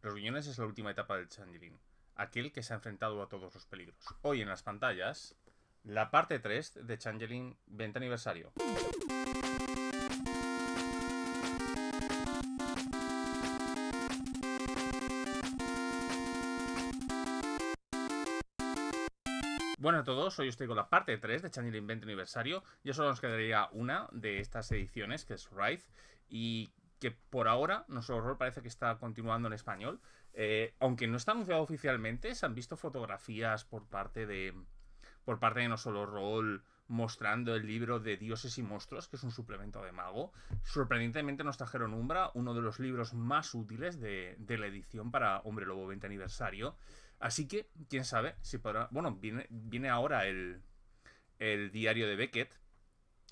Los Gruñones es la última etapa del Changeling, aquel que se ha enfrentado a todos los peligros. Hoy en las pantallas, la parte 3 de Changeling 20 aniversario. Bueno a todos, hoy estoy con la parte 3 de Changeling 20 aniversario. Ya solo nos quedaría una de estas ediciones, que es Wraith, y que por ahora nuestro horror parece que está continuando en español. Aunque no está anunciado oficialmente, se han visto fotografías por parte de No Solo Roll mostrando el libro de Dioses y Monstruos, que es un suplemento de Mago. Sorprendentemente nos trajeron Umbra, uno de los libros más útiles de la edición para Hombre Lobo 20 aniversario. Así que, quién sabe si podrá... Bueno, viene ahora el diario de Beckett.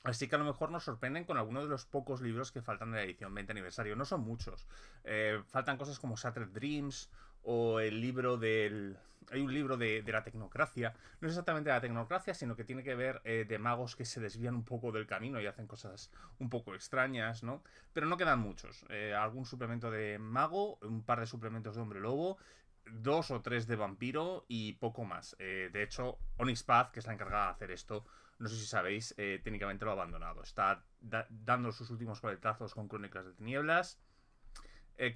Así que a lo mejor nos sorprenden con algunos de los pocos libros que faltan de la edición 20 aniversario. No son muchos. Faltan cosas como Shattered Dreams o el libro del... Hay un libro de la tecnocracia. No es exactamente la tecnocracia, sino que tiene que ver de magos que se desvían un poco del camino y hacen cosas un poco extrañas, ¿no? Pero no quedan muchos. Algún suplemento de mago, un par de suplementos de hombre lobo, dos o tres de vampiro y poco más. De hecho, Onyx Path, que es la encargada de hacer esto, no sé si sabéis, técnicamente lo ha abandonado. Está dando sus últimos coletazos con Crónicas de Tinieblas.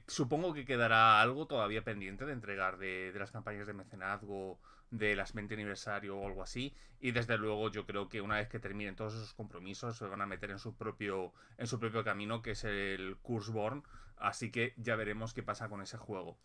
Supongo que quedará algo todavía pendiente de entregar de las campañas de mecenazgo, de las 20 aniversario o algo así. Y desde luego yo creo que una vez que terminen todos esos compromisos se van a meter en su propio camino, que es el Curseborn. Así que ya veremos qué pasa con ese juego.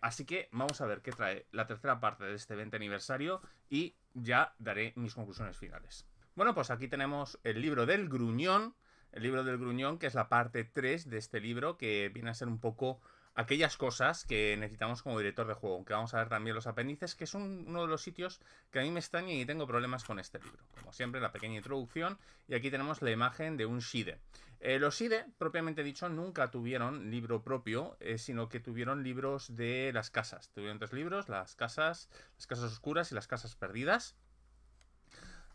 Así que vamos a ver qué trae la tercera parte de este 20 aniversario y ya daré mis conclusiones finales. Bueno, pues aquí tenemos el libro del Gruñón. El libro del Gruñón, que es la parte 3 de este libro, que viene a ser un poco aquellas cosas que necesitamos como director de juego. Aunque vamos a ver también los apéndices, que es uno de los sitios que a mí me extraña y tengo problemas con este libro. Como siempre, la pequeña introducción. Y aquí tenemos la imagen de un Shide. Los Shide, propiamente dicho, nunca tuvieron libro propio, sino que tuvieron libros de las casas. Tuvieron tres libros: las casas oscuras y las casas perdidas.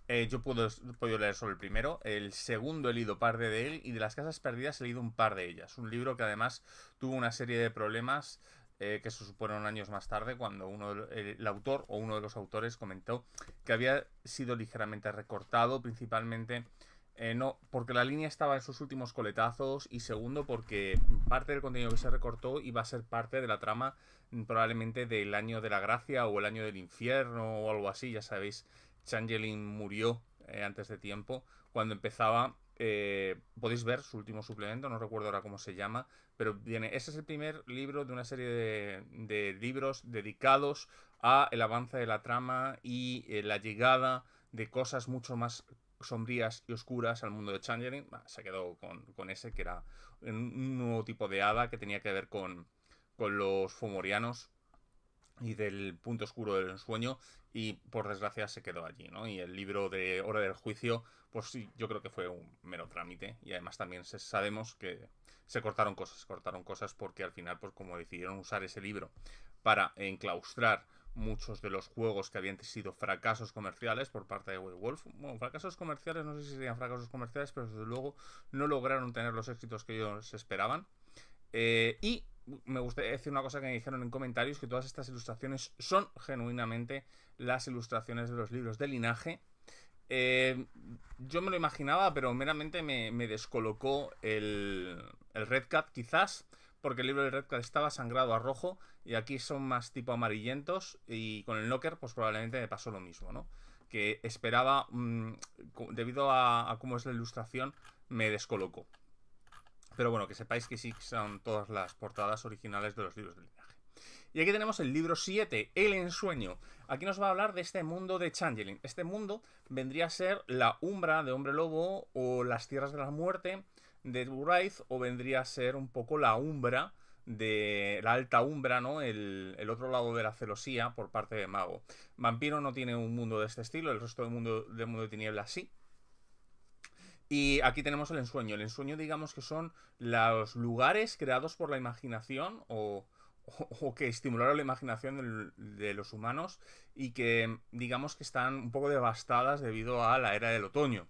Yo he podido leer solo el primero. El segundo he leído parte de él. Y de las casas perdidas he leído un par de ellas. Un libro que además tuvo una serie de problemas que se suponen años más tarde, cuando el autor o uno de los autores comentó que había sido ligeramente recortado, principalmente no porque la línea estaba en sus últimos coletazos, y segundo porque parte del contenido que se recortó iba a ser parte de la trama, probablemente del año de la gracia o el año del infierno o algo así. Ya sabéis, Changeling murió antes de tiempo. Cuando empezaba, podéis ver su último suplemento, no recuerdo ahora cómo se llama, pero viene, ese es el primer libro de una serie de libros dedicados a el avance de la trama y la llegada de cosas mucho más sombrías y oscuras al mundo de Changeling. Se quedó con ese, que era un nuevo tipo de hada que tenía que ver con los fomorianos y del punto oscuro del ensueño, y por desgracia se quedó allí, ¿no? Y el libro de Hora del Juicio, pues sí, yo creo que fue un mero trámite. Y además también sabemos que se cortaron cosas porque al final, pues como decidieron usar ese libro para enclaustrar muchos de los juegos que habían sido fracasos comerciales por parte de Werewolf. Bueno, fracasos comerciales, no sé si serían fracasos comerciales, pero desde luego no lograron tener los éxitos que ellos esperaban. Y me gustaría decir una cosa que me dijeron en comentarios: que todas estas ilustraciones son genuinamente las ilustraciones de los libros de Linaje. Yo me lo imaginaba, pero meramente me descolocó el Red Cat, quizás porque el libro de Red Cat estaba sangrado a rojo y aquí son más tipo amarillentos, y con el Knocker pues probablemente me pasó lo mismo, ¿no? Que esperaba, debido a cómo es la ilustración, me descolocó. Pero bueno, que sepáis que sí son todas las portadas originales de los libros de Linaje. Y aquí tenemos el libro 7, El Ensueño. Aquí nos va a hablar de este mundo de Changeling. Este mundo vendría a ser la Umbra de Hombre Lobo, o las Tierras de la Muerte de Wraith, o vendría a ser un poco la Umbra de la Alta Umbra, ¿no? El otro lado de la celosía por parte de Mago. Vampiro no tiene un mundo de este estilo, el resto del mundo de tinieblas sí. Y aquí tenemos el ensueño. El ensueño, digamos que son los lugares creados por la imaginación, o que estimularon la imaginación de los humanos, y que digamos que están un poco devastadas debido a la era del otoño.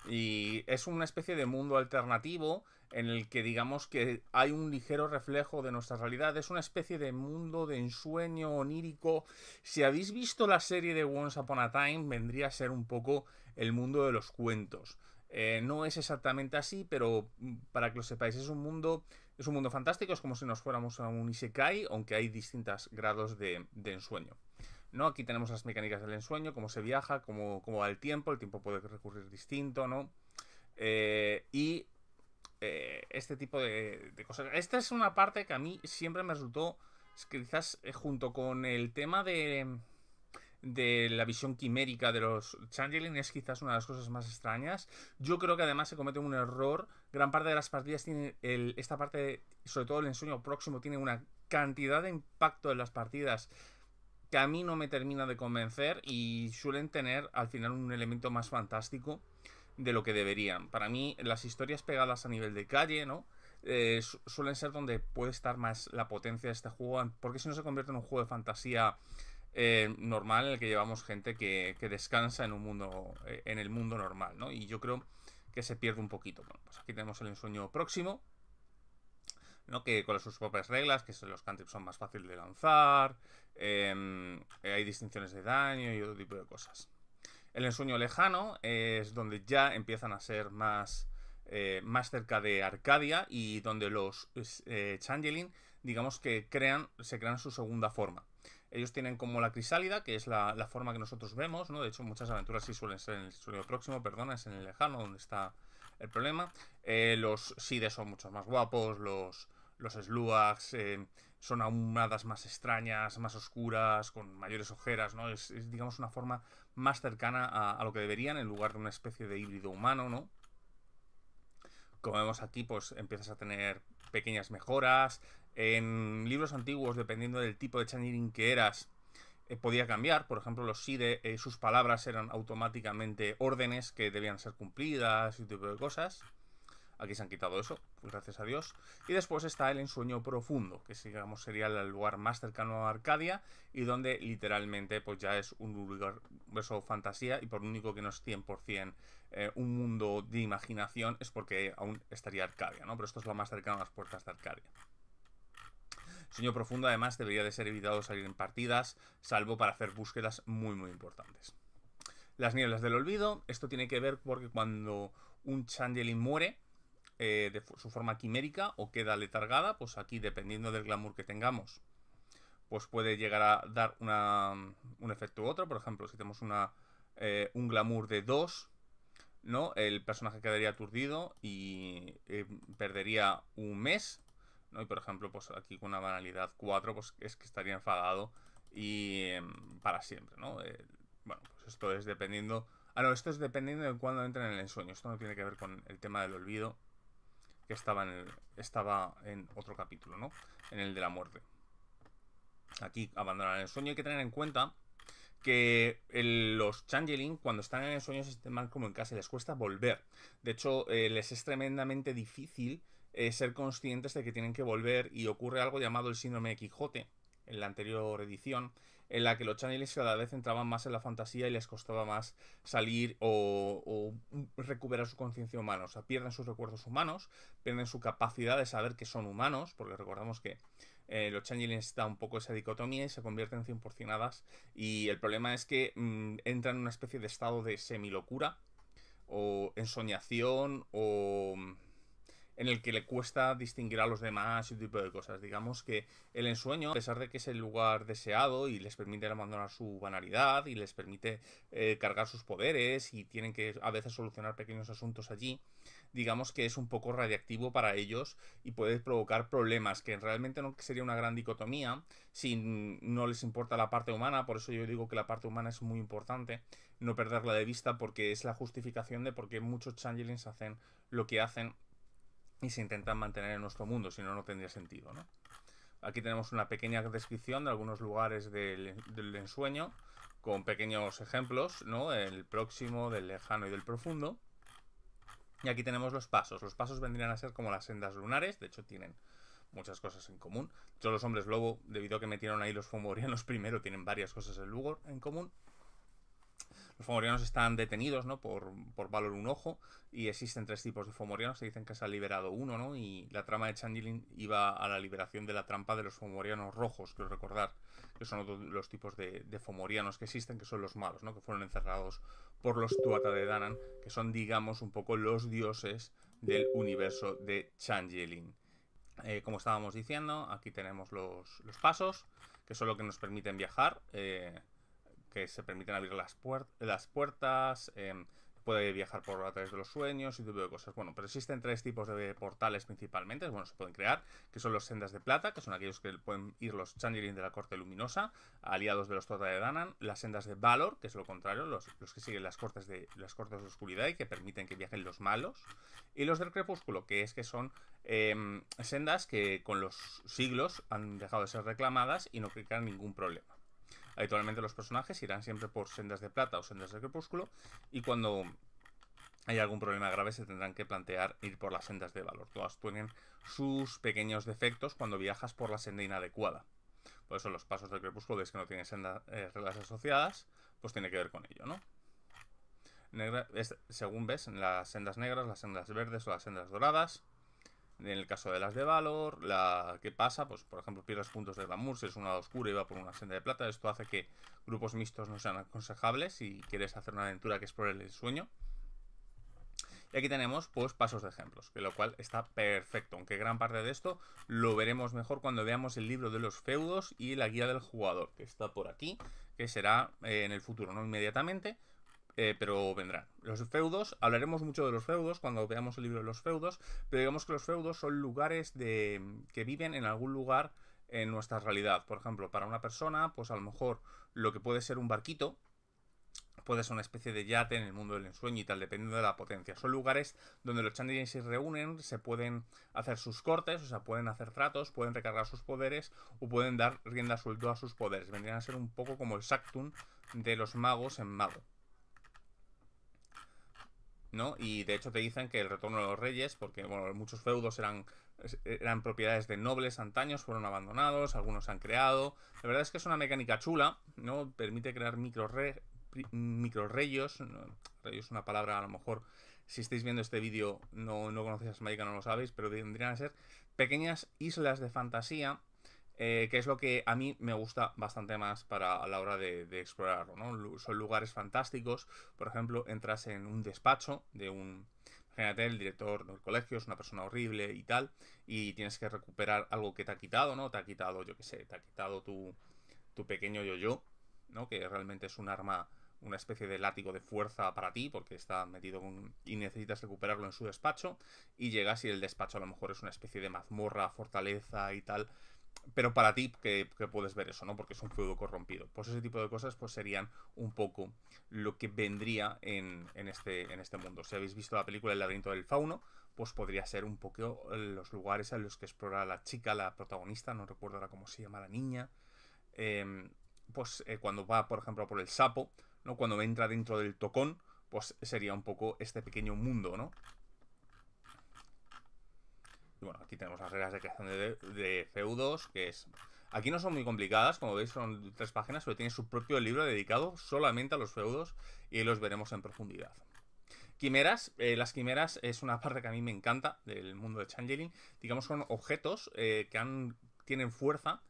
Y es una especie de mundo alternativo en el que digamos que hay un ligero reflejo de nuestra realidad. Es una especie de mundo de ensueño onírico. Si habéis visto la serie de Once Upon a Time, vendría a ser un poco el mundo de los cuentos. No es exactamente así, pero para que lo sepáis, es un mundo fantástico, es como si nos fuéramos a un Isekai, aunque hay distintos grados de ensueño. ¿No? Aquí tenemos las mecánicas del ensueño, cómo se viaja, cómo va el tiempo puede recurrir distinto, ¿no? Y este tipo de cosas. Esta es una parte que a mí siempre me resultó, quizás junto con el tema de la visión quimérica de los Changeling, es quizás una de las cosas más extrañas. Yo creo que además se comete un error. Gran parte de las partidas tiene esta parte, sobre todo el ensueño próximo, tiene una cantidad de impacto en las partidas que a mí no me termina de convencer y suelen tener al final un elemento más fantástico de lo que deberían. Para mí, las historias pegadas a nivel de calle, ¿no? Suelen ser donde puede estar más la potencia de este juego, porque si no se convierte en un juego de fantasía normal en el que llevamos gente que descansa en un mundo, en el mundo normal, ¿no? Y yo creo que se pierde un poquito. Bueno, pues aquí tenemos el ensueño próximo, ¿no? Que con sus propias reglas, que los cantrips son más fáciles de lanzar, hay distinciones de daño y otro tipo de cosas. El ensueño lejano es donde ya empiezan a ser más cerca de Arcadia y donde los Changeling, digamos que se crean su segunda forma. Ellos tienen como la crisálida, que es la forma que nosotros vemos, ¿no? De hecho, muchas aventuras sí suelen ser en el sueño próximo, perdona, es en el lejano donde está el problema. Los Sides son mucho más guapos, los Sluags son aún hadas más extrañas, más oscuras, con mayores ojeras, ¿no? Es digamos una forma más cercana a lo que deberían en lugar de una especie de híbrido humano, ¿no? Como vemos aquí, pues empiezas a tener pequeñas mejoras. En libros antiguos, dependiendo del tipo de channeling que eras, podía cambiar. Por ejemplo, los Side, sus palabras eran automáticamente órdenes que debían ser cumplidas y ese tipo de cosas. Aquí se han quitado eso, pues gracias a Dios. Y después está el ensueño profundo, que digamos sería el lugar más cercano a Arcadia y donde literalmente pues ya es un universo fantasía y por lo único que no es 100% un mundo de imaginación es porque aún estaría Arcadia, ¿no? Pero esto es lo más cercano a las puertas de Arcadia. Sueño profundo además debería de ser evitado salir en partidas, salvo para hacer búsquedas muy muy importantes. Las nieblas del olvido, esto tiene que ver porque cuando un Changeling muere de su forma quimérica o queda letargada, pues aquí dependiendo del glamour que tengamos, pues puede llegar a dar un efecto u otro. Por ejemplo, si tenemos un glamour de 2, ¿no? El personaje quedaría aturdido y perdería un mes, ¿no? Y por ejemplo, pues aquí con una banalidad 4, pues es que estaría enfadado y para siempre, ¿no? Bueno, pues esto es dependiendo... Ah, no, esto es dependiendo de cuándo entren en el ensueño. Esto no tiene que ver con el tema del olvido, que estaba en otro capítulo, ¿no? En el de la muerte. Aquí abandonan el sueño. Hay que tener en cuenta que los Changeling, cuando están en el sueño, se sienten mal como en casa y les cuesta volver. De hecho, les es tremendamente difícil ser conscientes de que tienen que volver y ocurre algo llamado el síndrome de Quijote, en la anterior edición, en la que los Changelings cada vez entraban más en la fantasía y les costaba más salir o recuperar su conciencia humana. O sea, pierden sus recuerdos humanos, pierden su capacidad de saber que son humanos, porque recordamos que los Changelings está un poco esa dicotomía y se convierten en 100% hadas. Y el problema es que entran en una especie de estado de semilocura o ensoñación o en el que le cuesta distinguir a los demás y ese tipo de cosas. Digamos que el ensueño, a pesar de que es el lugar deseado y les permite abandonar su banalidad y les permite cargar sus poderes y tienen que a veces solucionar pequeños asuntos allí, digamos que es un poco radiactivo para ellos y puede provocar problemas, que realmente no sería una gran dicotomía si no les importa la parte humana. Por eso yo digo que la parte humana es muy importante, no perderla de vista, porque es la justificación de por qué muchos Changelings hacen lo que hacen y se intentan mantener en nuestro mundo, si no, no tendría sentido, ¿no? Aquí tenemos una pequeña descripción de algunos lugares del ensueño, con pequeños ejemplos, ¿no? El próximo, del lejano y del profundo. Y aquí tenemos los pasos. Los pasos vendrían a ser como las sendas lunares, de hecho tienen muchas cosas en común. Todos los hombres lobo, debido a que metieron ahí los fomorianos primero, tienen varias cosas en común. Los fomorianos están detenidos, ¿no? Por Valor un ojo. Y existen 3 tipos de fomorianos. Se dicen que se ha liberado uno, ¿no? Y la trama de Changeling iba a la liberación de la trampa de los fomorianos rojos, quiero recordar. Que son otros los tipos de fomorianos que existen, que son los malos, ¿no? Que fueron encerrados por los Tuatha de Danann, que son, digamos, un poco los dioses del universo de Changeling. Como estábamos diciendo, aquí tenemos los pasos, que son lo que nos permiten viajar. Que se permiten abrir las puertas, puede viajar a través de los sueños y tipo de cosas. Bueno, pero existen 3 tipos de portales principalmente, bueno, se pueden crear, que son los sendas de plata, que son aquellos que pueden ir los Changeling de la Corte Luminosa, aliados de los Tuatha de Danann, las sendas de Valor, que es lo contrario, los que siguen las cortes de oscuridad y que permiten que viajen los malos, y los del crepúsculo, que son sendas que con los siglos han dejado de ser reclamadas y no crean ningún problema. Habitualmente los personajes irán siempre por sendas de plata o sendas de crepúsculo, y cuando hay algún problema grave se tendrán que plantear ir por las sendas de valor. Todas tienen sus pequeños defectos cuando viajas por la senda inadecuada. Por eso los pasos del crepúsculo, ves que no tienen reglas asociadas, pues tiene que ver con ello, ¿no? Según ves, en las sendas negras, las sendas verdes o las sendas doradas. En el caso de las de Valor, ¿qué pasa? Pues, por ejemplo, pierdes puntos de glamour si es una oscura y va por una senda de plata. Esto hace que grupos mixtos no sean aconsejables si quieres hacer una aventura que explore el sueño. Y aquí tenemos, pues, pasos de ejemplos, que lo cual está perfecto, aunque gran parte de esto lo veremos mejor cuando veamos el libro de los feudos y la guía del jugador, que está por aquí, que será en el futuro, no inmediatamente, pero vendrán. Los feudos, hablaremos mucho de los feudos cuando veamos el libro de los feudos, pero digamos que los feudos son lugares que viven en algún lugar en nuestra realidad. Por ejemplo, para una persona, pues a lo mejor lo que puede ser un barquito puede ser una especie de yate en el mundo del ensueño y tal, dependiendo de la potencia. Son lugares donde los Changeling se reúnen, se pueden hacer sus cortes, o sea, pueden hacer tratos, pueden recargar sus poderes o pueden dar rienda suelta a sus poderes. Vendrían a ser un poco como el Sanctum de los magos en Mago, ¿no? Y de hecho te dicen que el retorno de los reyes, porque bueno, muchos feudos eran propiedades de nobles antaños, fueron abandonados, algunos se han creado. La verdad es que es una mecánica chula, ¿no? Permite crear microreyes, ¿no? Reyes es una palabra, a lo mejor, si estáis viendo este vídeo no conocéis a Magica, no lo sabéis, pero vendrían a ser pequeñas islas de fantasía, que es lo que a mí me gusta bastante más a la hora de explorarlo, ¿no? Son lugares fantásticos. Por ejemplo, entras en un despacho de un... Imagínate, el director del colegio es una persona horrible y tal, y tienes que recuperar algo que te ha quitado, ¿no? Te ha quitado, yo qué sé, te ha quitado tu pequeño yo-yo, ¿no? Que realmente es un arma, una especie de látigo de fuerza para ti, porque está metido y necesitas recuperarlo en su despacho, y llegas y el despacho a lo mejor es una especie de mazmorra, fortaleza y tal, pero para ti que puedes ver eso, ¿no? Porque es un feudo corrompido. Pues ese tipo de cosas pues serían un poco lo que vendría en este mundo. Si habéis visto la película El laberinto del fauno, pues podría ser un poco los lugares en los que explora la chica, la protagonista, no recuerdo ahora cómo se llama la niña, cuando va, por ejemplo, por el sapo, ¿no? Cuando entra dentro del tocón, pues sería un poco este pequeño mundo, ¿no? Y bueno, aquí tenemos las reglas de creación de feudos, que es... Aquí no son muy complicadas, como veis son 3 páginas, pero tiene su propio libro dedicado solamente a los feudos y los veremos en profundidad. Quimeras, las quimeras es una parte que a mí me encanta del mundo de Changeling. Digamos, son objetos que tienen fuerza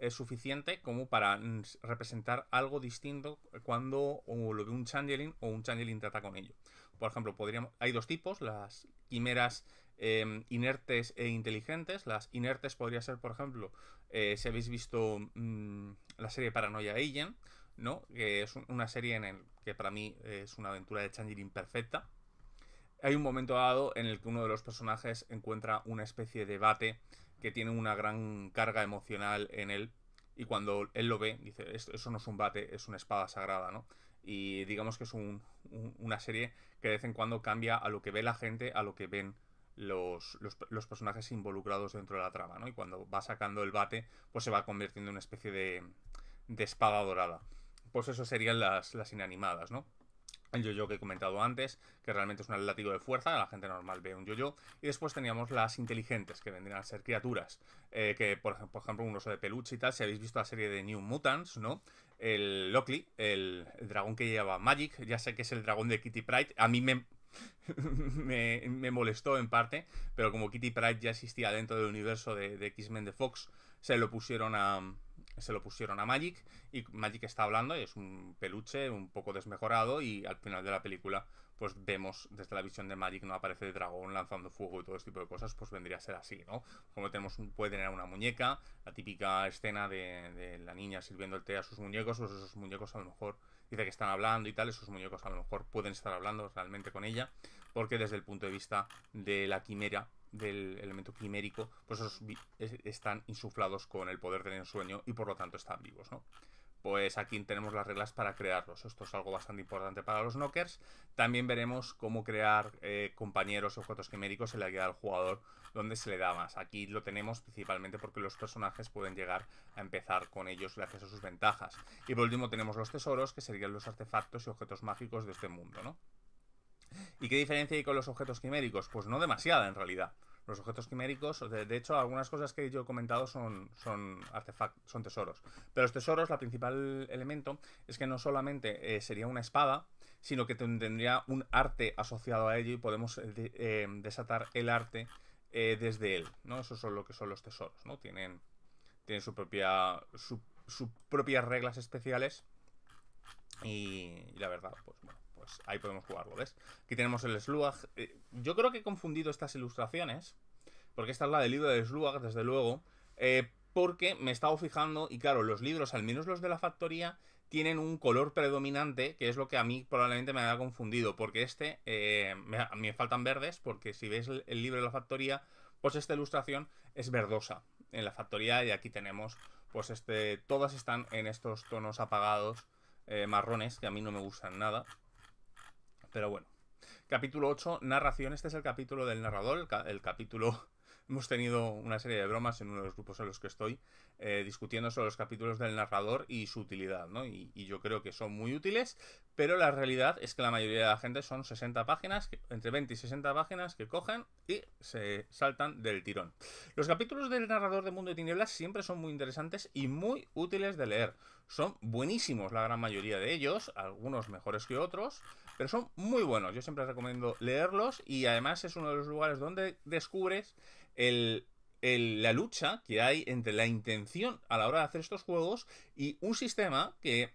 suficiente como para representar algo distinto cuando lo ve un Changeling o un Changeling trata con ello. Por ejemplo, hay 2 tipos, las quimeras inertes e inteligentes. Las inertes podría ser, por ejemplo, si habéis visto la serie Paranoia Agent, ¿no? Que es una serie que para mí es una aventura de Changeling perfecta. Hay un momento dado en el que uno de los personajes encuentra una especie de bate que tiene una gran carga emocional en él, y cuando él lo ve dice, eso no es un bate, es una espada sagrada, ¿no? Y digamos que es una serie que de vez en cuando cambia a lo que ve la gente, a lo que ven los personajes involucrados dentro de la trama, ¿no? Y cuando va sacando el bate, pues se va convirtiendo en una especie de espada dorada. Pues eso serían las inanimadas, ¿no? el yo-yo que he comentado antes, que realmente es un látigo de fuerza, la gente normal ve un yo-yo. Y después teníamos las inteligentes, que vendrían a ser criaturas, que por ejemplo un oso de peluche y tal. Si habéis visto la serie de New Mutants, ¿no? El Lockley, el dragón que lleva Magic, ya sé que es el dragón de Kitty Pryde, a mí me molestó en parte, pero como Kitty Pryde ya existía dentro del universo de X-Men de Fox, se lo pusieron a Magic, y Magic está hablando y es un peluche un poco desmejorado, y al final de la película pues vemos desde la visión de Magic, no aparece el dragón lanzando fuego y todo este tipo de cosas, pues vendría a ser así, ¿no? Como puede tener una muñeca, la típica escena de la niña sirviendo el té a sus muñecos, pues esos muñecos a lo mejor dice que están hablando y tal, esos muñecos a lo mejor pueden estar hablando realmente con ella, porque desde el punto de vista de la quimera, del elemento quimérico, pues esos están insuflados con el poder del ensueño y por lo tanto están vivos, ¿no? Pues aquí tenemos las reglas para crearlos. Esto es algo bastante importante para los knockers. También veremos cómo crear compañeros y objetos quiméricos en la guía del jugador, donde se le da más. Aquí lo tenemos principalmente porque los personajes pueden llegar a empezar con ellos gracias a sus ventajas. Y por último tenemos los tesoros, que serían los artefactos y objetos mágicos de este mundo, ¿no? ¿Y qué diferencia hay con los objetos quiméricos? Pues no demasiada, en realidad. Los objetos quiméricos, de hecho, algunas cosas que yo he comentado son tesoros. Pero los tesoros, la principal elemento es que no solamente sería una espada, sino que tendría un arte asociado a ello, y podemos desatar el arte desde él, ¿no? Eso es lo que son los tesoros, ¿no? Tienen sus propias reglas especiales, y la verdad, pues bueno, pues ahí podemos jugarlo, ¿ves? Aquí tenemos el Sluag. Yo creo que he confundido estas ilustraciones, porque esta es la del libro del Sluag, desde luego, porque me he estado fijando, y claro, los libros, al menos los de la factoría, tienen un color predominante, que es lo que a mí probablemente me haya confundido, porque a mí me faltan verdes, porque si veis el libro de la factoría, pues esta ilustración es verdosa en la factoría, y aquí tenemos, pues todas están en estos tonos apagados, marrones, que a mí no me gustan nada. Pero bueno. Capítulo 8, narración. Este es el capítulo del narrador. El capítulo... Hemos tenido una serie de bromas en uno de los grupos en los que estoy, discutiendo sobre los capítulos del narrador y su utilidad, ¿no? Y yo creo que son muy útiles, pero la realidad es que la mayoría de la gente son 60 páginas, entre 20 y 60 páginas que cogen y se saltan del tirón. Los capítulos del narrador de Mundo de Tinieblas siempre son muy interesantes y muy útiles de leer. Son buenísimos la gran mayoría de ellos, algunos mejores que otros, pero son muy buenos. Yo siempre recomiendo leerlos, y además es uno de los lugares donde descubres la lucha que hay entre la intención a la hora de hacer estos juegos y un sistema que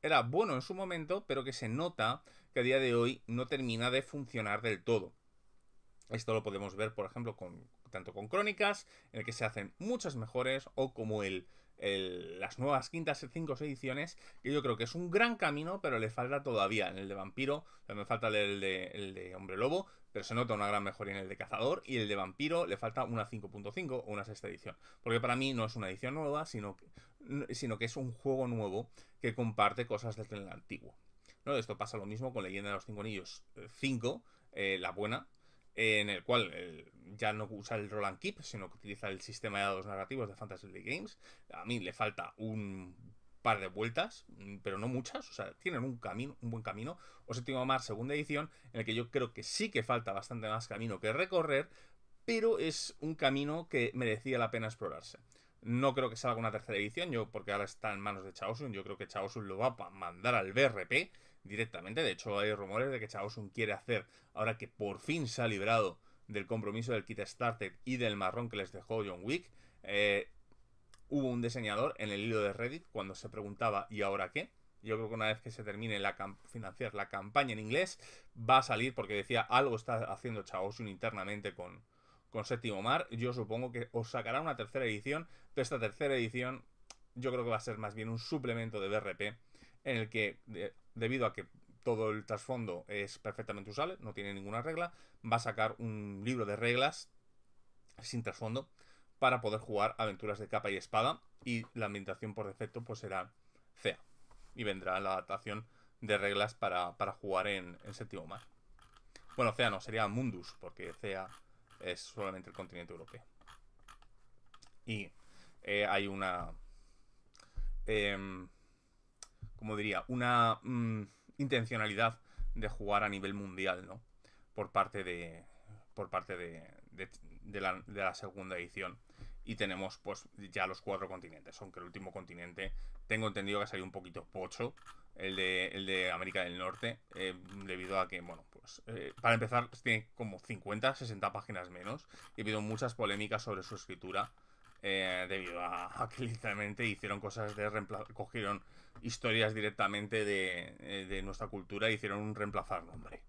era bueno en su momento, pero que se nota que a día de hoy no termina de funcionar del todo. Esto lo podemos ver, por ejemplo, tanto con Crónicas, en el que se hacen muchas mejores, o como las nuevas quintas 5 ediciones, que yo creo que es un gran camino, pero le falta todavía. En el de Vampiro, me falta el de Hombre Lobo, pero se nota una gran mejoría en el de Cazador, y el de Vampiro le falta una 5.5 o una sexta edición. Porque para mí no es una edición nueva, sino que es un juego nuevo que comparte cosas desde el antiguo, ¿no? Esto pasa lo mismo con Leyenda de los Cinco Anillos 5, la buena, en el cual ya no usa el roll and keep, sino que utiliza el sistema de dados narrativos de Fantasy Flight Games. A mí le falta un par de vueltas, pero no muchas, o sea, tienen un buen camino. O Séptimo Mar, segunda edición, en el que yo creo que sí que falta bastante más camino que recorrer, pero es un camino que merecía la pena explorarse. No creo que salga una tercera edición, porque ahora está en manos de Chaosun. Yo creo que Chaosun lo va a mandar al BRP directamente. De hecho, hay rumores de que Chaosun quiere hacer, ahora que por fin se ha librado del compromiso del kit starter y del marrón que les dejó John Wick. Hubo un diseñador en el hilo de Reddit cuando se preguntaba ¿y ahora qué? Yo creo que una vez que se termine financiar la campaña en inglés, va a salir, porque decía algo está haciendo Chaosun internamente con Séptimo Mar. Yo supongo que os sacará una tercera edición, pero esta tercera edición yo creo que va a ser más bien un suplemento de BRP, en el que, debido a que todo el trasfondo es perfectamente usable, no tiene ninguna regla, va a sacar un libro de reglas sin trasfondo para poder jugar aventuras de capa y espada, y la ambientación por defecto pues será CEA, y vendrá la adaptación de reglas para jugar en Séptimo Mar. Bueno, CEA no, sería Mundus, porque CEA es solamente el continente europeo. Y hay una... como diría, una intencionalidad de jugar a nivel mundial, ¿no? Por parte de la segunda edición. Y tenemos pues ya los 4 continentes, aunque el último continente tengo entendido que ha salido un poquito pocho, el de América del Norte, debido a que, bueno, pues para empezar tiene como 50, 60 páginas menos, y ha habido muchas polémicas sobre su escritura, debido a que literalmente hicieron cosas de cogieron historias directamente de nuestra cultura e hicieron un reemplazar nombre.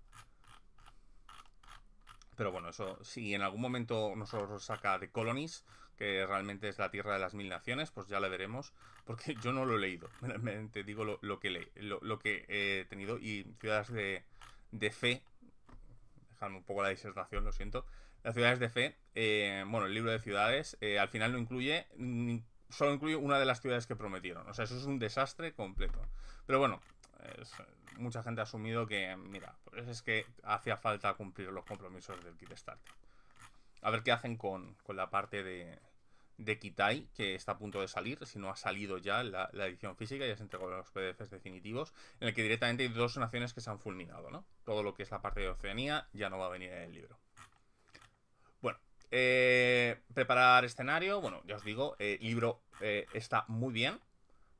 Pero bueno, eso, si en algún momento nosotros saca The Colonies, que realmente es la tierra de las 1000 naciones, pues ya la veremos, porque yo no lo he leído. Te digo lo que he tenido. Y ciudades de fe, dejadme un poco la disertación, lo siento. Las ciudades de fe, bueno, el libro de ciudades, al final no incluye, solo incluye una de las ciudades que prometieron. O sea, eso es un desastre completo. Pero bueno, mucha gente ha asumido que, mira, pues es que hacía falta cumplir los compromisos del Kickstarter. A ver qué hacen con la parte de Kitai, que está a punto de salir, si no ha salido ya la edición física, ya se entregó los PDFs definitivos, en el que directamente hay 2 naciones que se han fulminado, ¿no? Todo lo que es la parte de Oceanía ya no va a venir en el libro. Bueno, preparar escenario, bueno, ya os digo, el libro está muy bien,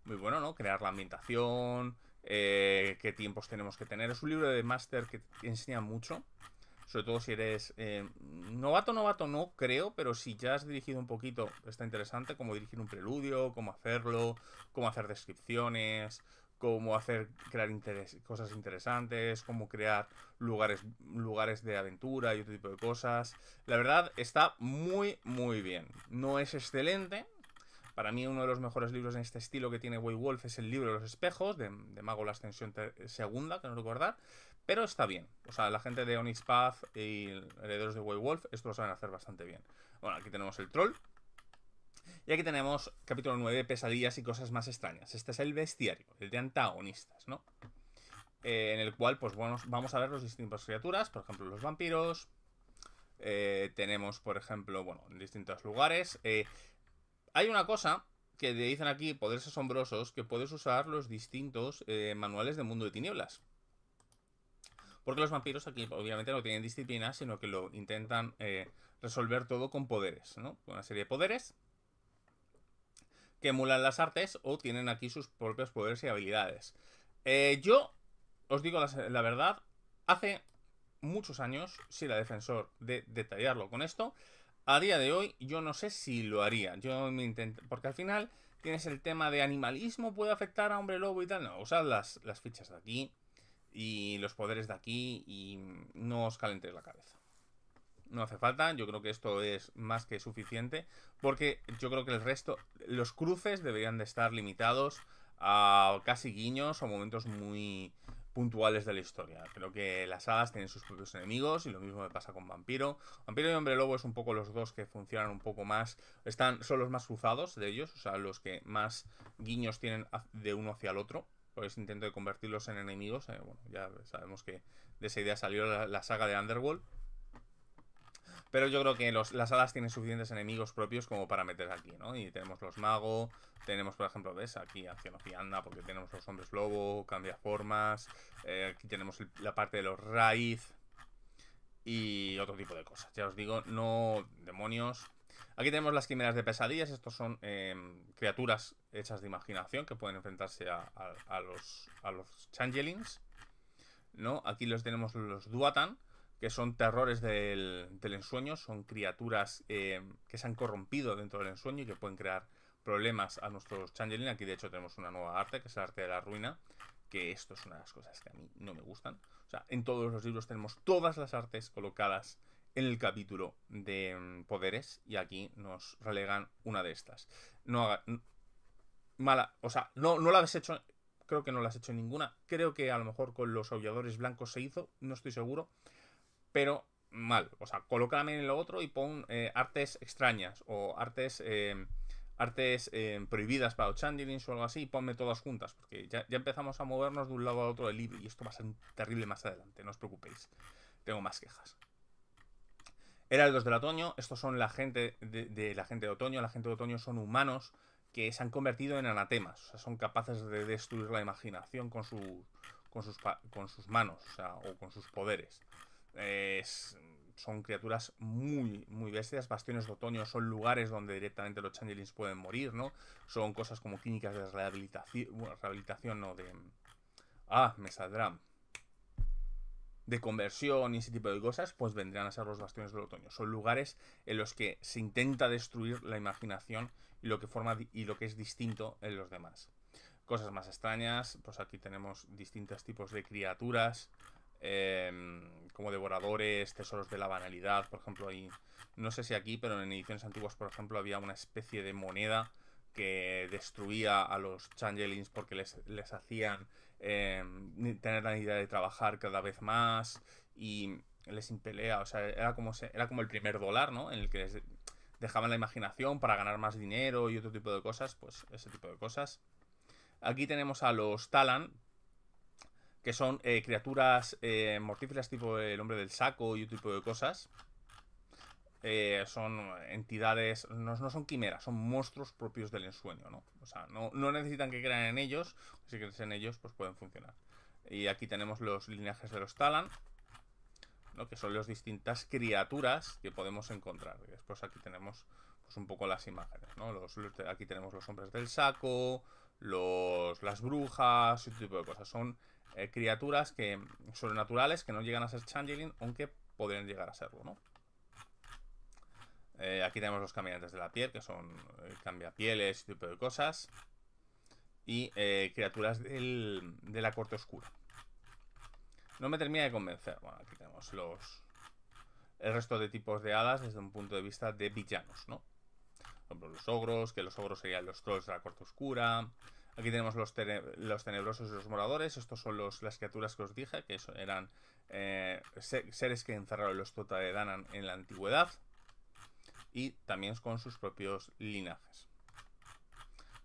muy bueno, ¿no? Crear la ambientación, qué tiempos tenemos que tener. Es un libro de máster que enseña mucho. Sobre todo si eres novato no creo, pero si ya has dirigido un poquito, está interesante cómo dirigir un preludio, cómo hacerlo, cómo hacer descripciones, cómo crear cosas interesantes, cómo crear lugares de aventura y otro tipo de cosas. La verdad está muy, muy bien. No es excelente. Para mí uno de los mejores libros en este estilo que tiene White Wolf es el libro de los espejos, de Mago la Ascensión Segunda, que no recordar. Pero está bien. O sea, la gente de Onyx Path y Herederos de White Wolf esto lo saben hacer bastante bien. Bueno, aquí tenemos el troll. Y aquí tenemos capítulo 9, pesadillas y cosas más extrañas. Este es el bestiario, el de antagonistas, ¿no? En el cual, pues bueno, vamos a ver las distintas criaturas. Por ejemplo, los vampiros. Tenemos, por ejemplo, bueno, en distintos lugares. Hay una cosa que te dicen aquí, poderes asombrosos, que puedes usar los distintos manuales de Mundo de Tinieblas. Porque los vampiros aquí obviamente no tienen disciplina, sino que lo intentan resolver todo con poderes, ¿no? Una serie de poderes que emulan las artes o tienen aquí sus propios poderes y habilidades. Yo os digo la verdad, hace muchos años sí era defensor de detallarlo con esto. A día de hoy yo no sé si lo haría. Yo me intento, porque al final tienes el tema de animalismo, puede afectar a hombre lobo y tal. No, usad las fichas de aquí y los poderes de aquí y no os calentéis la cabeza. No hace falta, yo creo que esto es más que suficiente, porque yo creo que el resto, los cruces deberían de estar limitados a casi guiños o momentos muy puntuales de la historia. Creo que las hadas tienen sus propios enemigos y lo mismo me pasa con Vampiro. Vampiro y Hombre Lobo es un poco los dos que funcionan un poco más, son los más cruzados de ellos, o sea, los que más guiños tienen de uno hacia el otro. Pues intento de convertirlos en enemigos. Bueno, ya sabemos que de esa idea salió la saga de Underworld. Pero yo creo que las hadas tienen suficientes enemigos propios como para meter aquí, ¿no? Y tenemos los magos, tenemos, por ejemplo, ¿ves? Aquí Ancianofianda, porque tenemos los hombres lobo, cambia formas. Aquí tenemos la parte de los raíz y otro tipo de cosas. Ya os digo, no demonios. Aquí tenemos las quimeras de pesadillas. Estos son criaturas hechas de imaginación que pueden enfrentarse a los changelings, ¿no? Aquí tenemos los duatan, que son terrores del ensueño. Son criaturas que se han corrompido dentro del ensueño y que pueden crear problemas a nuestros changeling. Aquí de hecho tenemos una nueva arte, que es el arte de la ruina, que esto es una de las cosas que a mí no me gustan. O sea, en todos los libros tenemos todas las artes colocadas en el capítulo de poderes y aquí nos relegan una de estas. No haga mala, o sea, no la habéis hecho. Creo que no la has hecho ninguna. Creo que a lo mejor con los aulladores blancos se hizo, no estoy seguro. Pero mal, o sea, colócame en lo otro y pon artes extrañas o artes prohibidas para los changelings o algo así, y ponme todas juntas, porque ya empezamos a movernos de un lado a otro del libro y esto va a ser terrible más adelante, no os preocupéis, tengo más quejas. Heraldos del Otoño, estos son la gente de la gente de otoño. La gente de otoño son humanos que se han convertido en anatemas, o sea, son capaces de destruir la imaginación con con sus manos, o sea, o con sus poderes. Son criaturas muy, muy bestias. Bastiones de otoño son lugares donde directamente los changelings pueden morir, ¿no? Son cosas como clínicas de rehabilitación, bueno, rehabilitación no, de... me saldrá. De conversión y ese tipo de cosas, pues vendrían a ser los bastiones del otoño. Son lugares en los que se intenta destruir la imaginación y lo que es distinto en los demás. Cosas más extrañas, pues aquí tenemos distintos tipos de criaturas, como devoradores, tesoros de la banalidad, por ejemplo, ahí, no sé si aquí, pero en ediciones antiguas, por ejemplo, había una especie de moneda que destruía a los changelings porque les hacían tener la idea de trabajar cada vez más y les impelea, o sea, era como el primer dólar, ¿no? En el que les dejaban la imaginación para ganar más dinero y otro tipo de cosas, pues ese tipo de cosas. Aquí tenemos a los Talan, que son criaturas mortíferas tipo el hombre del saco y otro tipo de cosas. Son entidades, no son quimeras, son monstruos propios del ensueño, ¿no? O sea, no necesitan que crean en ellos, si crees en ellos, pues pueden funcionar. Y aquí tenemos los linajes de los Talan, ¿no? Que son las distintas criaturas que podemos encontrar. Y después aquí tenemos pues un poco las imágenes, ¿no? Aquí tenemos los hombres del saco, las brujas, ese tipo de cosas. Son criaturas que sobrenaturales que no llegan a ser changeling, aunque podrían llegar a serlo, ¿no? Aquí tenemos los caminantes de la piel, que son cambiapieles, ese tipo de cosas. Y criaturas de la corte oscura. No me termina de convencer. Bueno, aquí tenemos el resto de tipos de hadas desde un punto de vista de villanos, ¿no? Por ejemplo, los ogros, que los ogros serían los trolls de la corte oscura. Aquí tenemos los tenebrosos y los moradores. Estos son las criaturas que os dije, que eran seres que encerraron los Tota de Danann en la antigüedad. Y también con sus propios linajes.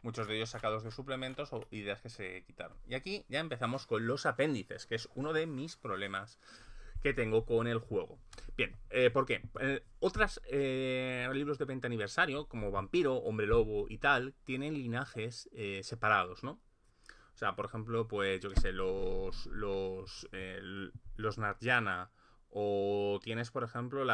Muchos de ellos sacados de suplementos o ideas que se quitaron. Y aquí ya empezamos con los apéndices, que es uno de mis problemas que tengo con el juego. Bien, ¿por qué? Otros libros de 20 aniversario, como Vampiro, Hombre Lobo y tal, tienen linajes separados, ¿no? O sea, por ejemplo, pues yo qué sé, los Narjana, o tienes, por ejemplo,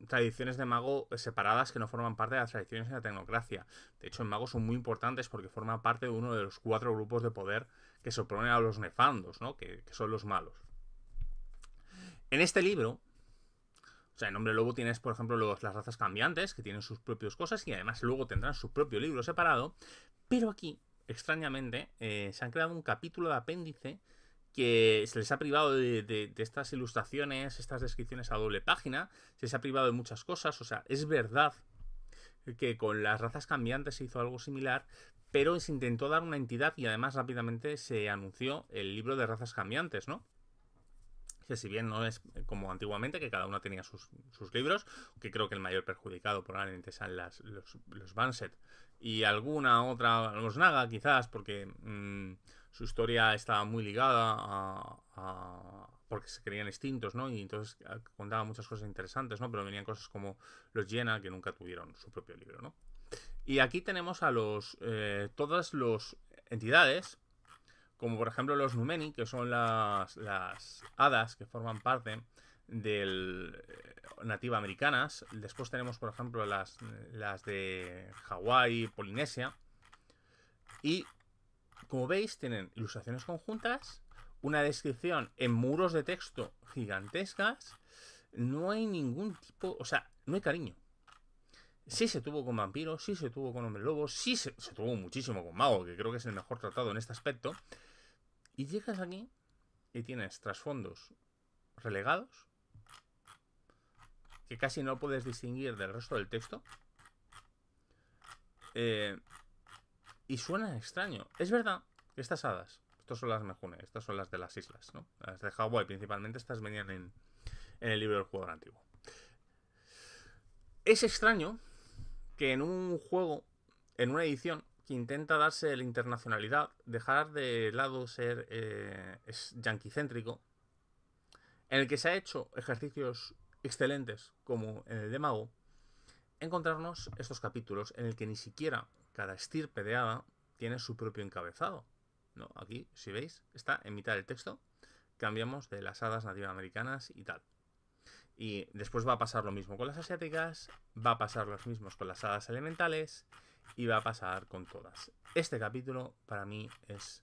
tradiciones de mago separadas que no forman parte de las tradiciones de la tecnocracia. De hecho, en mago son muy importantes porque forman parte de uno de los 4 grupos de poder que se oponen a los nefandos, ¿no? Que son los malos. En este libro, o sea, en Hombre Lobo tienes, por ejemplo, las razas cambiantes, que tienen sus propias cosas y además luego tendrán su propio libro separado. Pero aquí, extrañamente, se han creado un capítulo de apéndice que se les ha privado de estas ilustraciones, estas descripciones a doble página, se les ha privado de muchas cosas. O sea, es verdad que con las razas cambiantes se hizo algo similar, pero se intentó dar una entidad y además rápidamente se anunció el libro de razas cambiantes, ¿no? Que si bien no es como antiguamente, que cada una tenía sus libros, que creo que el mayor perjudicado probablemente sean los Banset y alguna otra, los Naga quizás, porque su historia estaba muy ligada porque se creían extintos, ¿no? Y entonces contaban muchas cosas interesantes, ¿no? Pero venían cosas como los Jena, que nunca tuvieron su propio libro, ¿no? Y aquí tenemos a todas las entidades, como por ejemplo los Numeni, que son las hadas que forman parte del nativa americanas. Después tenemos, por ejemplo, las de Hawái, Polinesia. Y como veis, tienen ilustraciones conjuntas, una descripción en muros de texto gigantescas. No hay ningún tipo, o sea, no hay cariño. Sí se tuvo con vampiros, sí se tuvo con hombre lobo, sí se tuvo muchísimo con mago, que creo que es el mejor tratado en este aspecto. Y llegas aquí y tienes trasfondos relegados, que casi no puedes distinguir del resto del texto. Y suena extraño. Es verdad que estas hadas, estas son las Mejune, estas son las de las islas, ¿no? Las de Hawái principalmente, estas venían en el libro del jugador antiguo. Es extraño que en un juego, en una edición que intenta darse la internacionalidad, dejar de lado ser yanquicéntrico, en el que se ha hecho ejercicios excelentes como en el de mago, encontrarnos estos capítulos en el que ni siquiera cada estirpe de hada tiene su propio encabezado. ¿no? Aquí, si veis, está en mitad del texto. Cambiamos de las hadas nativoamericanas y tal. Y después va a pasar lo mismo con las asiáticas, va a pasar lo mismo con las hadas elementales y va a pasar con todas. Este capítulo para mí es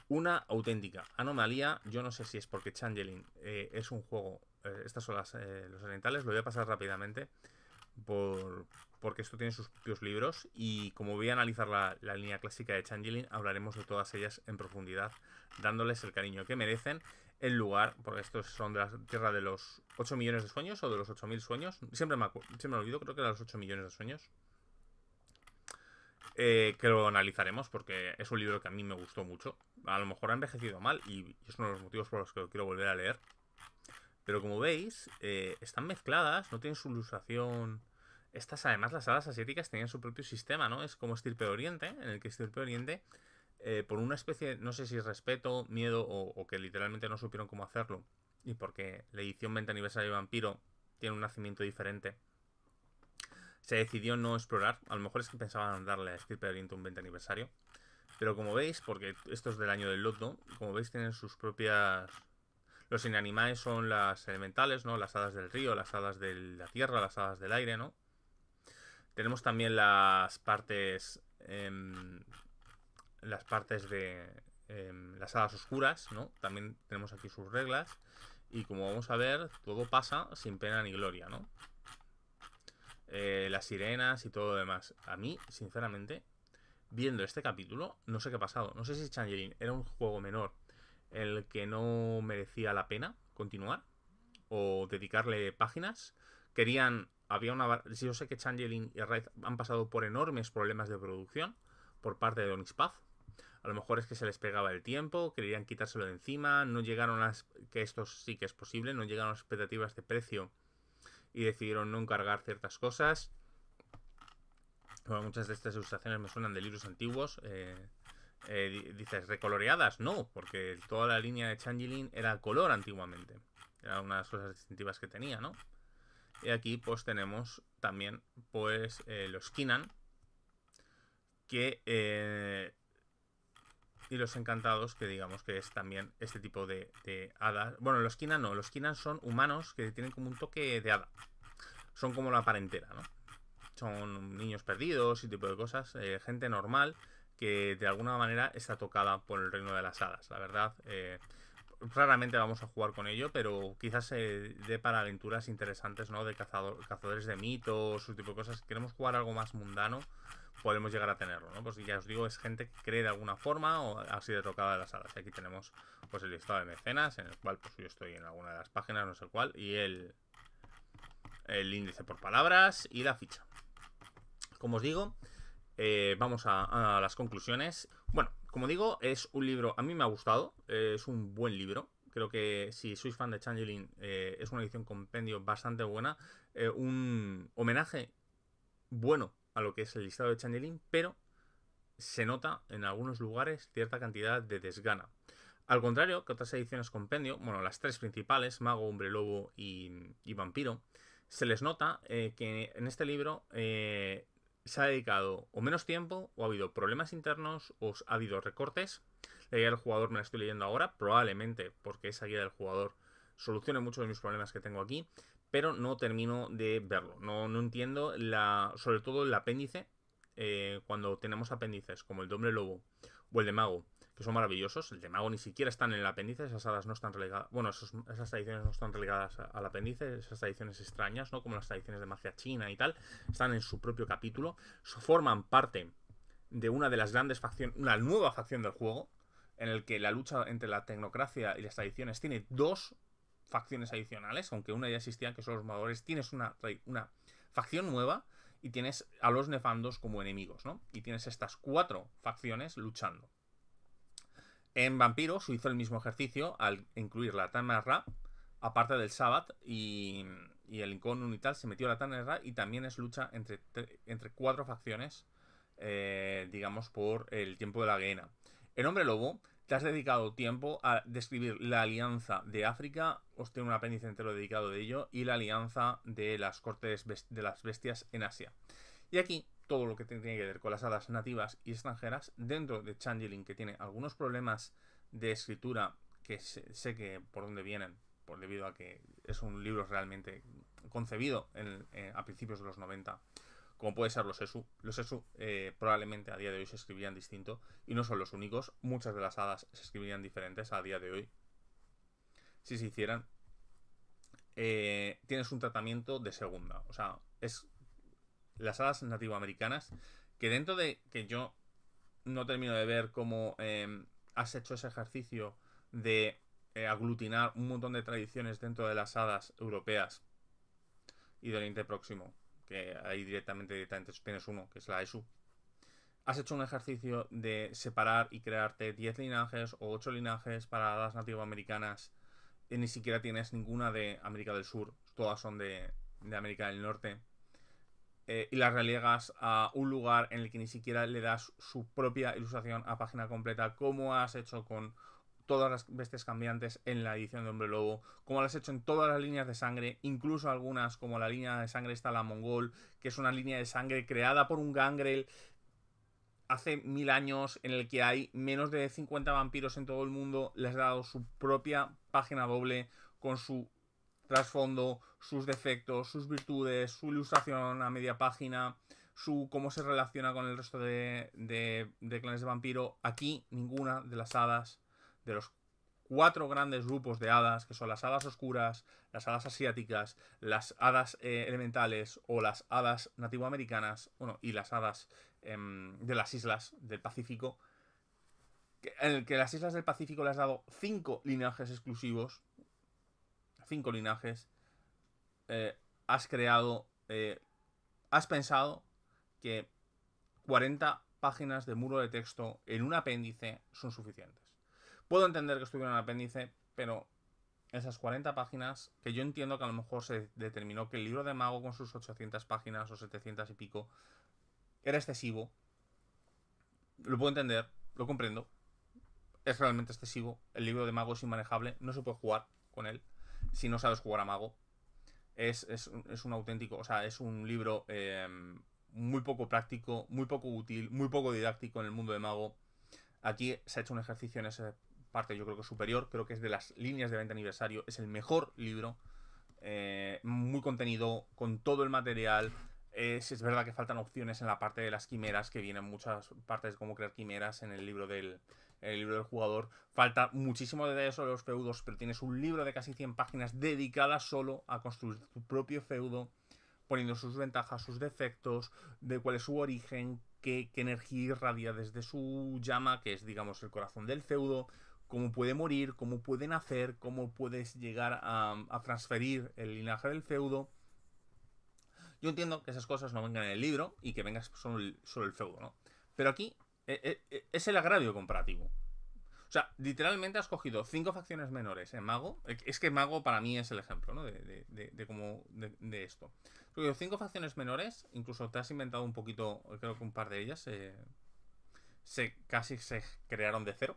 una auténtica anomalía. Yo no sé si es porque Changeling es un juego... estas son los elementales, lo voy a pasar rápidamente porque esto tiene sus propios libros y como voy a analizar la línea clásica de Changeling, hablaremos de todas ellas en profundidad, dándoles el cariño que merecen. El lugar, porque estos son de la tierra de los 8 millones de sueños o de los 8000 sueños. Siempre me olvido, creo que era los 8 millones de sueños. Que lo analizaremos porque es un libro que a mí me gustó mucho. A lo mejor ha envejecido mal y es uno de los motivos por los que lo quiero volver a leer. Pero como veis, están mezcladas, no tienen su ilustración. Estas, además, las hadas asiáticas tenían su propio sistema, ¿no? Es como Estirpe Oriente, en el que Estirpe Oriente, por una especie, no sé si es respeto, miedo o que literalmente no supieron cómo hacerlo, y porque la edición 20 aniversario de Vampiro tiene un nacimiento diferente, se decidió no explorar. A lo mejor es que pensaban darle a Estirpe Oriente un 20 aniversario. Pero como veis, porque esto es del año del loto, como veis tienen sus propias... Los inanimaes son las elementales, ¿no? Las hadas del río, las hadas de la tierra, las hadas del aire, ¿no? Tenemos también las partes de las hadas oscuras, ¿no? También tenemos aquí sus reglas. Y como vamos a ver, todo pasa sin pena ni gloria, ¿no? Las sirenas y todo lo demás. A mí, sinceramente, viendo este capítulo, no sé qué ha pasado. No sé si Changeling era un juego menor en el que no merecía la pena continuar o dedicarle páginas. Yo sé que Changeling y Wraith han pasado por enormes problemas de producción por parte de Onyx Path. A lo mejor es que se les pegaba el tiempo, querían quitárselo de encima, no llegaron a... que esto sí que es posible, no llegaron a las expectativas de precio y decidieron no encargar ciertas cosas. Bueno, muchas de estas ilustraciones me suenan de libros antiguos. Dices, ¿recoloreadas? No, porque toda la línea de Changeling era color antiguamente. Era una de las cosas distintivas que tenía, ¿no? Y aquí pues tenemos también pues los Kinan, que y los encantados, que digamos que es también este tipo de hadas. Bueno, los Kinan no, los Kinan son humanos que tienen como un toque de hada. Son como la parentela, ¿no? Son niños perdidos y tipo de cosas, gente normal que de alguna manera está tocada por el reino de las hadas. La verdad, raramente vamos a jugar con ello, pero quizás se dé para aventuras interesantes, ¿no? De cazadores de mitos, ese tipo de cosas. Si queremos jugar algo más mundano, podemos llegar a tenerlo, ¿no? Pues ya os digo, es gente que cree de alguna forma o ha sido tocada de las hadas. Y aquí tenemos pues el listado de mecenas, en el cual pues yo estoy en alguna de las páginas, no sé cuál, y el índice por palabras y la ficha. Como os digo, vamos a las conclusiones. Bueno, como digo, es un libro, a mí me ha gustado, es un buen libro. Creo que si sois fan de Changeling, es una edición compendio bastante buena. Un homenaje bueno a lo que es el listado de Changeling, pero se nota en algunos lugares cierta cantidad de desgana. Al contrario que otras ediciones compendio, bueno, las tres principales, Mago, Hombre Lobo y Vampiro, se les nota que en este libro se ha dedicado o menos tiempo, o ha habido problemas internos, o ha habido recortes. La guía del jugador me la estoy leyendo ahora, probablemente porque esa guía del jugador solucione muchos de mis problemas que tengo aquí, pero no termino de verlo. No entiendo, sobre todo el apéndice, cuando tenemos apéndices como el de Hombre Lobo o el de Mago, que son maravillosos. El de Mago ni siquiera están en el apéndice, esas hadas no están relegadas. Bueno, esas tradiciones no están relegadas al apéndice, esas tradiciones extrañas, ¿no? Como las tradiciones de magia china y tal, están en su propio capítulo. Forman parte de una de las grandes facciones, una nueva facción del juego, en el que la lucha entre la tecnocracia y las tradiciones tiene dos facciones adicionales, aunque una ya existía, que son los moradores. Tienes una facción nueva y tienes a los nefandos como enemigos, ¿no? Y tienes estas cuatro facciones luchando. En Vampiro se hizo el mismo ejercicio al incluir la Tan-Ra, aparte del Sabbath y el Inconun y tal, se metió la Tan-Ra y también es lucha entre cuatro facciones, digamos, por el tiempo de la Gehenna. En Hombre Lobo, te has dedicado tiempo a describir la alianza de África, os tengo un apéndice entero dedicado de ello, y la alianza de las cortes de las bestias en Asia. Y aquí todo lo que tiene que ver con las hadas nativas y extranjeras dentro de Changeling, que tiene algunos problemas de escritura que sé que por dónde vienen, debido a que es un libro realmente concebido a principios de los 90, como puede ser los ESU. Los ESU probablemente a día de hoy se escribirían distinto, y no son los únicos. Muchas de las hadas se escribirían diferentes a día de hoy. Si se hicieran, tienes un tratamiento de segunda. O sea, es las hadas nativoamericanas, que dentro de que yo no termino de ver cómo has hecho ese ejercicio de aglutinar un montón de tradiciones dentro de las hadas europeas y del Oriente Próximo, que ahí directamente tienes uno, que es la ESU. Has hecho un ejercicio de separar y crearte 10 linajes o 8 linajes para hadas nativoamericanas, y ni siquiera tienes ninguna de América del Sur, todas son de América del Norte. Y las relegas a un lugar en el que ni siquiera le das su propia ilustración a página completa, como has hecho con todas las bestias cambiantes en la edición de Hombre Lobo, como lo has hecho en todas las líneas de sangre, incluso algunas, como la línea de sangre está la Mongol, que es una línea de sangre creada por un gangrel hace 1000 años, en el que hay menos de 50 vampiros en todo el mundo. Les has dado su propia página doble con su trasfondo, sus defectos, sus virtudes, su ilustración a media página, cómo se relaciona con el resto de clanes de vampiro. Aquí ninguna de las hadas, de los 4 grandes grupos de hadas, que son las hadas oscuras, las hadas asiáticas, las hadas elementales o las hadas nativoamericanas, bueno, y las hadas de las islas del Pacífico, en el que las islas del Pacífico le has dado 5 linajes exclusivos, 5 linajes. Has creado, has pensado que 40 páginas de muro de texto en un apéndice son suficientes. Puedo entender que estuviera en un apéndice, pero esas 40 páginas, que yo entiendo que a lo mejor se determinó que el libro de mago con sus 800 páginas o 700 y pico era excesivo. Lo puedo entender, lo comprendo. Es realmente excesivo. El libro de mago es inmanejable, no se puede jugar con él si no sabes jugar a mago. Es un auténtico, o sea, es un libro muy poco práctico, muy poco útil, muy poco didáctico en el mundo de mago. Aquí se ha hecho un ejercicio en esa parte, yo creo que superior. Creo que es de las líneas de 20 aniversario. Es el mejor libro. Muy contenido, con todo el material. Es verdad que faltan opciones en la parte de las quimeras, que vienen muchas partes de cómo crear quimeras en el libro del jugador. Falta muchísimo detalle sobre los feudos, pero tienes un libro de casi 100 páginas dedicadas solo a construir tu propio feudo, poniendo sus ventajas, sus defectos, de cuál es su origen, qué energía irradia desde su llama, que es, digamos, el corazón del feudo, cómo puede morir, cómo puede nacer, cómo puedes llegar a transferir el linaje del feudo. Yo entiendo que esas cosas no vengan en el libro y que venga solo el feudo, ¿no? Pero aquí es el agravio comparativo. O sea, literalmente has cogido 5 facciones menores en Mago. Es que Mago para mí es el ejemplo, ¿no? De esto. Has cogido 5 facciones menores, incluso te has inventado un poquito, creo que un par de ellas casi se crearon de cero.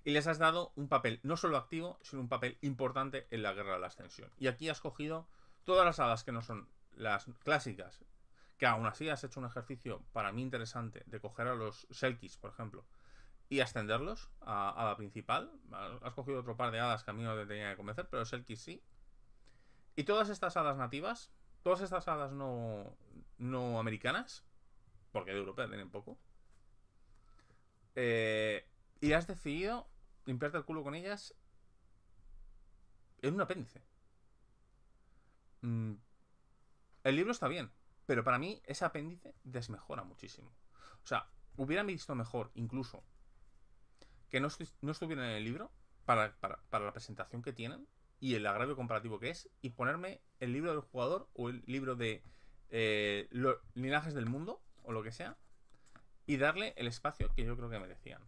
Y les has dado un papel no solo activo, sino un papel importante en la Guerra de la Ascensión. Y aquí has cogido todas las hadas que no son las clásicas, que aún así has hecho un ejercicio para mí interesante de coger a los Selkis, por ejemplo, y ascenderlos a la principal. Has cogido otro par de hadas que a mí no te tenía que convencer, pero Selkis sí. Y todas estas hadas nativas, todas estas hadas no americanas, porque de Europa tienen poco, y has decidido limpiarte el culo con ellas en un apéndice. El libro está bien, pero para mí ese apéndice desmejora muchísimo. O sea, hubiera visto mejor incluso que no estuviera en el libro para la presentación que tienen y el agravio comparativo que es, y ponerme el libro del jugador o el libro de los linajes del mundo o lo que sea, y darle el espacio que yo creo que merecían.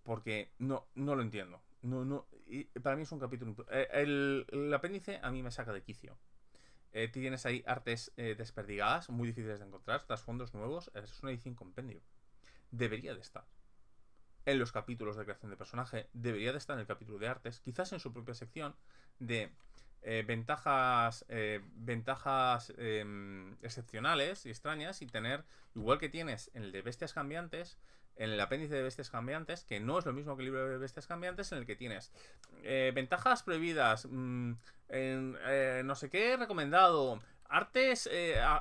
Porque no lo entiendo. Y para mí es un capítulo. El apéndice a mí me saca de quicio. Tienes ahí artes desperdigadas, muy difíciles de encontrar, trasfondos nuevos. Es una edición compendio. Debería de estar en los capítulos de creación de personaje. Debería de estar en el capítulo de artes. Quizás en su propia sección de ventajas excepcionales y extrañas y tener, igual que tienes en el de bestias cambiantes, en el apéndice de bestias cambiantes, que no es lo mismo que el libro de bestias cambiantes, en el que tienes ventajas prohibidas, no sé qué recomendado, artes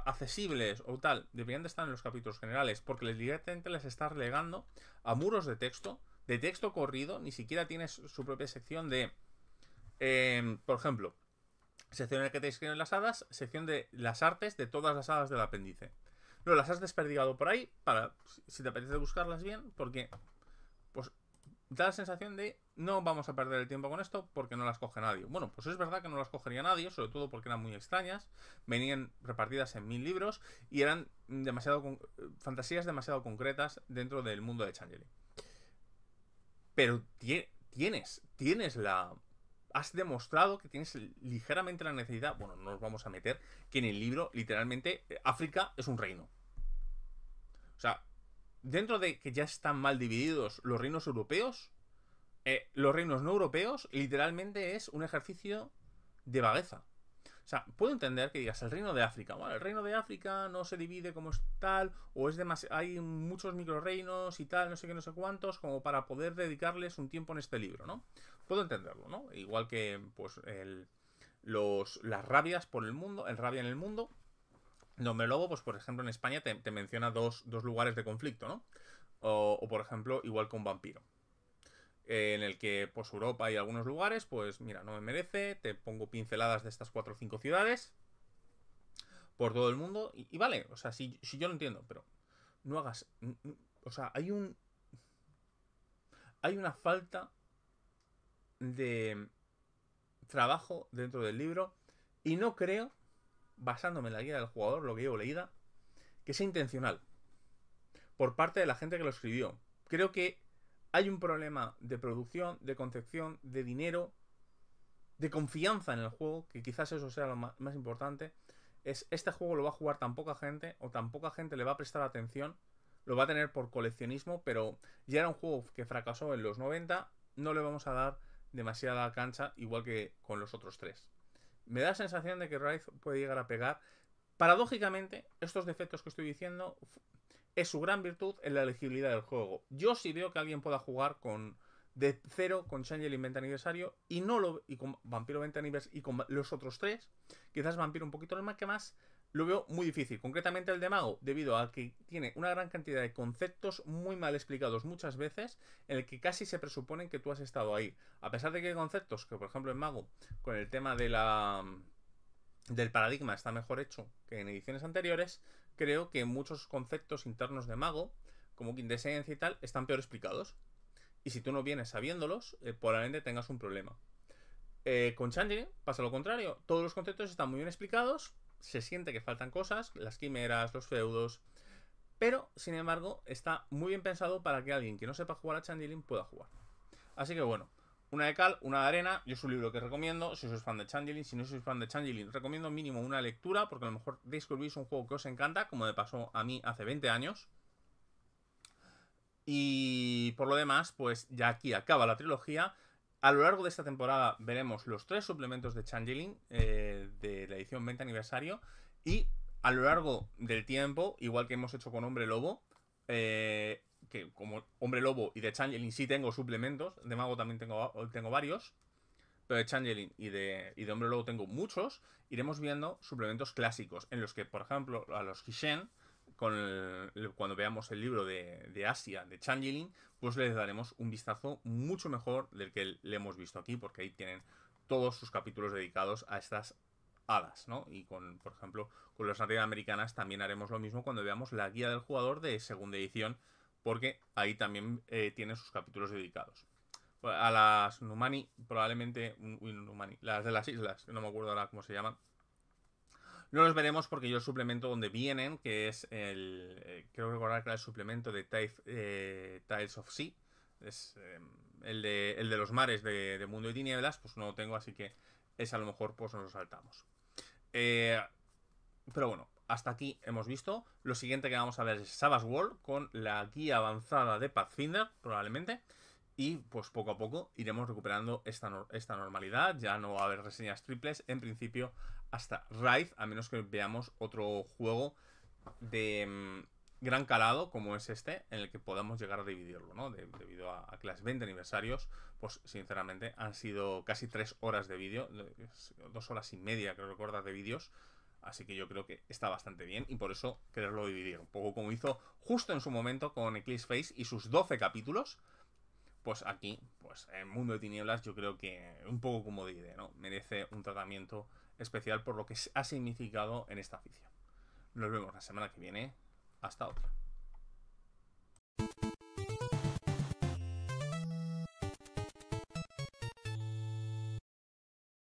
accesibles o tal, deberían de estar en los capítulos generales, porque directamente les está relegando a muros de texto corrido, ni siquiera tienes su propia sección de, por ejemplo, sección en la que te escriben las hadas, sección de las artes de todas las hadas del apéndice. No, las has desperdigado por ahí para, si te apetece buscarlas bien, porque pues da la sensación de no vamos a perder el tiempo con esto porque no las coge nadie. Bueno, pues es verdad que no las cogería nadie, sobre todo porque eran muy extrañas, venían repartidas en 1000 libros y eran fantasías demasiado concretas dentro del mundo de Changeling. Pero tienes la... Has demostrado que tienes ligeramente la necesidad. Bueno, no nos vamos a meter que en el libro, literalmente, África es un reino. O sea, dentro de que ya están mal divididos los reinos europeos, los reinos no europeos, literalmente es un ejercicio de vagueza. O sea, puedo entender que digas el reino de África. Bueno, el reino de África no se divide como es tal, o es hay muchos microreinos y tal, no sé qué, no sé cuántos, como para poder dedicarles un tiempo en este libro, ¿no? Puedo entenderlo, ¿no? Igual que, pues, las rabias por el mundo, el rabia en el mundo. El hombre lobo, pues, por ejemplo, en España te menciona dos lugares de conflicto, ¿no? O, por ejemplo, igual que un vampiro. En el que, pues, Europa y algunos lugares, pues, mira, no me merece, te pongo pinceladas de estas 4 o 5 ciudades por todo el mundo y vale, o sea, si yo lo entiendo, pero no hagas... O sea, hay una falta de trabajo dentro del libro y no creo, basándome en la guía del jugador, lo que llevo leída, que sea intencional por parte de la gente que lo escribió. Creo que hay un problema de producción, de concepción, de dinero, de confianza en el juego, que quizás eso sea lo más importante. Este juego lo va a jugar tan poca gente, o tan poca gente le va a prestar atención, lo va a tener por coleccionismo, pero ya era un juego que fracasó en los 90, no le vamos a dar demasiada cancha, igual que con los otros 3. Me da la sensación de que Rise puede llegar a pegar. Paradójicamente, estos defectos que estoy diciendo es su gran virtud en la legibilidad del juego. Yo sí veo que alguien pueda jugar de cero con Changeling 20 aniversario y con Vampiro 20 aniversario y con los otros 3, quizás Vampiro un poquito más que más, lo veo muy difícil. Concretamente el de Mago, debido a que tiene una gran cantidad de conceptos muy mal explicados muchas veces, en el que casi se presuponen que tú has estado ahí. A pesar de que hay conceptos que, por ejemplo, en Mago, con el tema del paradigma está mejor hecho que en ediciones anteriores, creo que muchos conceptos internos de Mago, como quintesencia y tal, están peor explicados. Y si tú no vienes sabiéndolos, probablemente tengas un problema. Con Changeling pasa lo contrario. Todos los conceptos están muy bien explicados. Se siente que faltan cosas, las quimeras, los feudos. Pero, sin embargo, está muy bien pensado para que alguien que no sepa jugar a Changeling pueda jugar. Así que bueno, una de cal, una de arena. Yo es un libro que recomiendo si sois fan de Changeling. Si no sois fan de Changeling, recomiendo mínimo una lectura, porque a lo mejor descubrís un juego que os encanta, como me pasó a mí hace 20 años. Y por lo demás, pues ya aquí acaba la trilogía. A lo largo de esta temporada veremos los 3 suplementos de Changeling de la edición 20 aniversario. Y a lo largo del tiempo, igual que hemos hecho con Hombre Lobo, que como Hombre Lobo y de Changeling sí tengo suplementos, de Mago también tengo varios, pero de Changeling y de Hombre Lobo tengo muchos, iremos viendo suplementos clásicos, en los que, por ejemplo, a los Kishen, cuando veamos el libro de Asia, de Changeling, pues les daremos un vistazo mucho mejor del que le hemos visto aquí, porque ahí tienen todos sus capítulos dedicados a estas hadas, ¿no? Y por ejemplo, con las nativas americanas también haremos lo mismo cuando veamos la guía del jugador de segunda edición, porque ahí también tiene sus capítulos dedicados. A las Numani, probablemente, las de las islas, no me acuerdo ahora cómo se llaman, no los veremos porque yo el suplemento donde vienen, que es creo recordar que era el suplemento de Tiles of Sea, es el de los mares de Mundo y Tinieblas, pues no lo tengo, así que es a lo mejor pues nos lo saltamos. Pero bueno, hasta aquí hemos visto. Lo siguiente que vamos a ver es Savage World con la guía avanzada de Pathfinder, probablemente. Y pues poco a poco iremos recuperando esta normalidad. Ya no va a haber reseñas triples, en principio, hasta Rise, a menos que veamos otro juego de gran calado como es este, en el que podamos llegar a dividirlo, ¿no? Debido a que las 20 aniversarios, pues sinceramente han sido casi 3 horas de vídeo, 2 horas y media, creo recordar, de vídeos. Así que yo creo que está bastante bien y por eso quererlo dividir. Un poco como hizo justo en su momento con Eclipse Phase y sus 12 capítulos. Pues aquí, pues en Mundo de Tinieblas, yo creo que un poco como divide, ¿no? Merece un tratamiento especial por lo que ha significado en esta afición. Nos vemos la semana que viene. Hasta otra.